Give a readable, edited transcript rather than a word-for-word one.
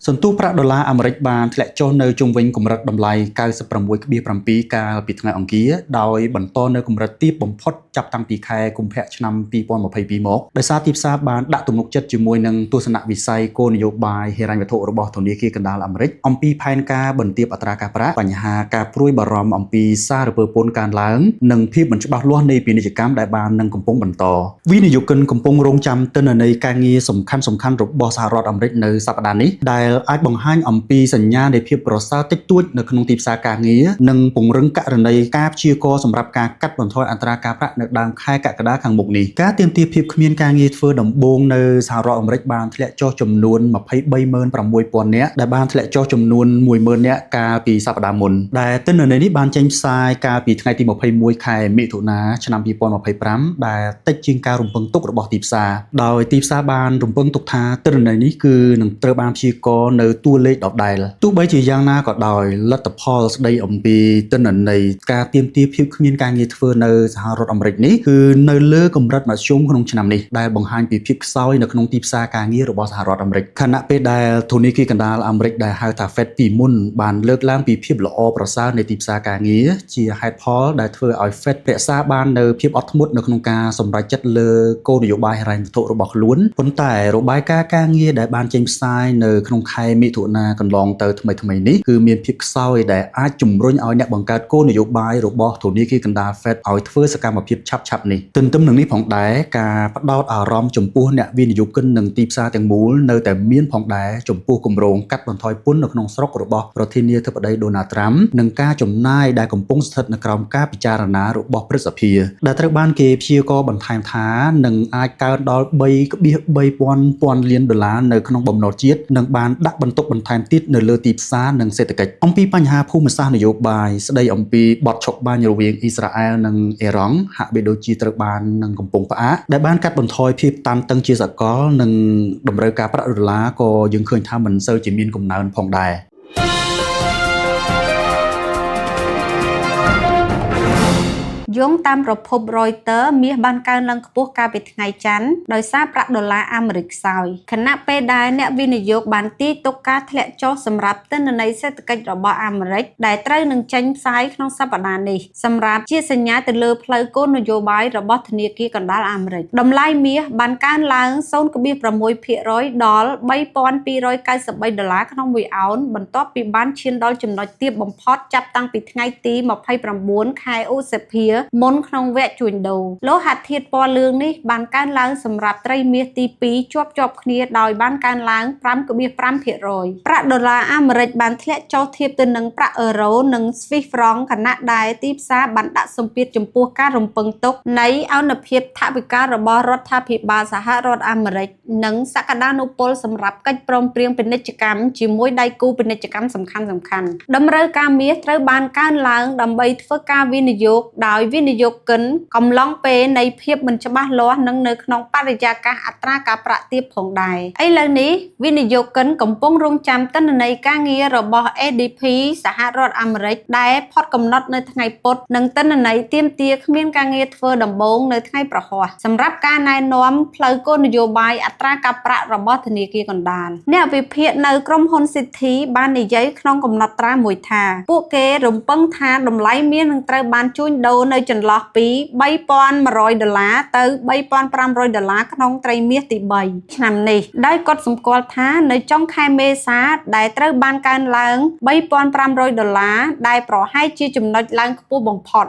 សន្ទុះប្រាក់ដុល្លារអាមេរិកបានធ្លាក់ចុះនៅជុំវិញកម្រិតតម្លៃ 96.7 កាលពីថ្ងៃអង្គារដោយបន្តនៅកម្រិតទាបបំផុតចាប់តាំងពីខែកុម្ភៈឆ្នាំ 2022 មកដោយសារទីផ្សារបានដាក់ទំនុកចិត្តជាមួយនឹងទស្សនវិស័យគោលនយោបាយហិរញ្ញវត្ថុរបស់ធនាគារកណ្ដាលអាមេរិកអំពីផែនការបន្ទាបអត្រាការប្រាក់បញ្ហាការព្រួយបារម្ភអំពីសារពើពន្ធកើនឡើងនិងភាពមិនច្បាស់លាស់នៃពាណិជ្ជកម្មដែលបាននឹងកំពុងបន្តវិនិយោគិនកំពុងរងចាំទិន្នន័យការងារសំខាន់ៗរបស់សហរដ្ឋអាមេរិកនៅសប្តាហ៍នេះដែលអាចបង្ហាញអំពីសញ្ញានៃភាពប្រសើរតិចតួចនៅក្នុងទីផ្សារការងារនិងពង្រឹងករណីការព្យាករណ៍សម្រាប់ការកាត់បន្ថយអត្រាការប្រាក់នៅដើមខែកក្កដាខាងមុខនេះការទាមទារភាពគ្មានការងារធ្វើដំបូងនៅសហរដ្ឋអាមេរិកបានធ្លាក់ចុះចំនួន 236,000 នាក់ដែលបានធ្លាក់ចុះចំនួន 10,000 នាក់កាលពីសប្តាហ៍មុនដែលទិន្នន័យនេះបានចេញផ្សាយកាលពីថ្ងៃទី21ខែមិថុនាឆ្នាំ 2025ដែលតិចជាងការរំពឹងទុករបស់ទីផ្សារដោយទីផ្សារបានរំពឹងទុកថាទិន្នន័យនេះគឺនឹងត្រូវបានព្យាករណ៍នៅតួលេខដដែលទោះបីជាយ៉ាងណាក៏ដោយលទ្ធផលស្ដីអំពីទិន្នន័យការទាមទារភាពគ្មានការងារធ្វើនៅសហរដ្ឋអាមេរិកនេះគឺនៅលើកម្រិតមធ្យមក្នុងឆ្នាំនេះដែលបង្ហាញពីភាពខ្សោយនៅក្នុងទីផ្សារការងាររបស់សហរដ្ឋអាមេរិកខណៈពេលដែលធនាគារកណ្ដាលអាមេរិកដែលហៅថា Fed ពីមុនបានលើកឡើងពីភាពល្អប្រសើរនៃទីផ្សារការងារជាហេតុផលដែលធ្វើឲ្យ Fed រក្សាបាននៅភាពអត់ធ្មត់នៅក្នុងការសម្រេចចិត្តលើគោលនយោបាយហិរញ្ញវត្ថុរបស់ខ្លួនប៉ុន្តែរបាយការណ៍ការងារដែលបានចេញផ្សាយនៅក្នុងខែមិថុនាកន្លងទៅថ្មីនេះគឺមានភាពខ្សោយដែលអាចជំរុញឲ្យអ្នកបង្កើតគោលនយោបាយរបស់ធនាគារកណ្ដាល Fed ឲ្យធ្វើសកម្មភាពឆាប់ៗនេះទន្ទឹមនឹងនេះផងដែរការផ្ដោតអារម្មណ៍ចំពោះអ្នកវិនិយោគិននិងទីផ្សារទាំងមូលនៅតែមានផងដែរចំពោះគម្រោងកាត់បន្ថយពន្ធនៅក្នុងស្រុករបស់ប្រធានាធិបតីដូណាល់ត្រាំនិងការចំណាយដែលកំពុងស្ថិតនៅក្រោមការពិចារណារបស់ព្រឹទ្ធសភាដែលត្រូវបានគេព្យាករណ៍បន្ថែមថានឹងអាចកើនដល់ $3.3 លាននៅក្នុងបំណុលជាតិនិងបានដាក់បន្ទុកបន្ថែមទៀតនៅលើទីផ្សារនិងសេដ្ឋកិច្ចអំពីបញ្ហាភូមិសាស្ត្រនយោបាយស្ដីអំពីបទឆុកបាញ់រវាងអ៊ីស្រាអែលនិងអ៊ីរ៉ង់ហាក់បីដូចជាត្រូវបាននឹងកំពុងផ្អាកដែលបានកាត់បន្ថយភាពតានតឹងជាសកលនិងតម្រូវការប្រាក់ដុល្លារក៏យើងឃើញថាមិនសូវជាមានកំណើនផងដែរយោងតាមប្រភព Reuters មាសបានកើនឡើងខ្ពស់កាលពីថ្ងៃច័ន្ទដោយសារប្រាក់ដុល្លារអាមេរិកខ្សោយខណៈពេលដែលអ្នកវិនិយោគបានទាយទុកការធ្លាក់ចុះសម្រាប់ទិន្នន័យសេដ្ឋកិច្ចរបស់អាមេរិកដែលត្រូវនឹងចេញផ្សាយក្នុងសប្តាហ៍នេះសម្រាប់ជាសញ្ញាទៅលើផ្លូវគោលនយោបាយរបស់ធនាគារកណ្ដាលអាមេរិកតម្លៃមាសបានកើនឡើង 0.6% ដល់ $3,293 ក្នុង1អោនបន្ទាប់ពីបានឈានដល់ចំណុចទាបបំផុតចាប់តាំងពីថ្ងៃទី29ខែឧសភាមុនក្នុងវគ្គជួញដូរលោហៈធាតុពណ៌លឿងនេះបានកើនឡើងសម្រាប់ត្រីមាសទី2ជាប់គ្នាដោយបានកើនឡើង 5.5% ប្រាក់ដុល្លារអាមេរិកបានធ្លាក់ចុះធៀបទៅនឹងប្រាក់អឺរ៉ូនិង Swiss franc ខណៈដែលទីផ្សារបានដាក់សម្ពាធចំពោះការរំពឹងទុកនៃអនុភាពថវិការបស់រដ្ឋាភិបាលសហរដ្ឋអាមេរិកនិងសក្តានុពលសម្រាប់កិច្ចព្រមព្រៀងពាណិជ្ជកម្មជាមួយដៃគូពាណិជ្ជកម្មសំខាន់ៗតម្រូវការមាសត្រូវបានកើនឡើងដើម្បីធ្វើការវិនិយោគដោយវិនិយោគិនកំឡុងពេលនៃភាពមិនច្បាស់លាស់និងនៅក្នុងបរិយាកាសអត្រាការប្រាក់ទាបផងដែរឥឡូវនេះវិនិយោគិនកំពុងរងចាំទិន្នន័យការងាររបស់ ADP សហរដ្ឋអាមេរិកដែលផុតកំណត់នៅថ្ងៃពុធនិងទិន្នន័យទាមទារគ្មានការងារធ្វើដំបូងនៅថ្ងៃប្រហ័សសម្រាប់ការណែនាំផ្លូវគោលនយោបាយអត្រាការប្រាក់របស់ធនាគារកណ្ដាលអ្នកវិភាគនៅក្រុមហ៊ុន Citi បាននិយាយក្នុងកំណត់ត្រាមួយថាពួកគេរំពឹងថាតម្លៃមាសនឹងត្រូវបានជួញដូរនៅចន្លោះពី $3,100 ទៅ $3,500 ក្នុងត្រីមាសទី3ឆ្នាំនេះដោយកត់សម្គាល់ថានៅចុងខែមេសាដែលត្រូវបានកើនឡើង $3,500 ដែលប្រហែលជាចំណុចឡើងខ្ពស់បំផុត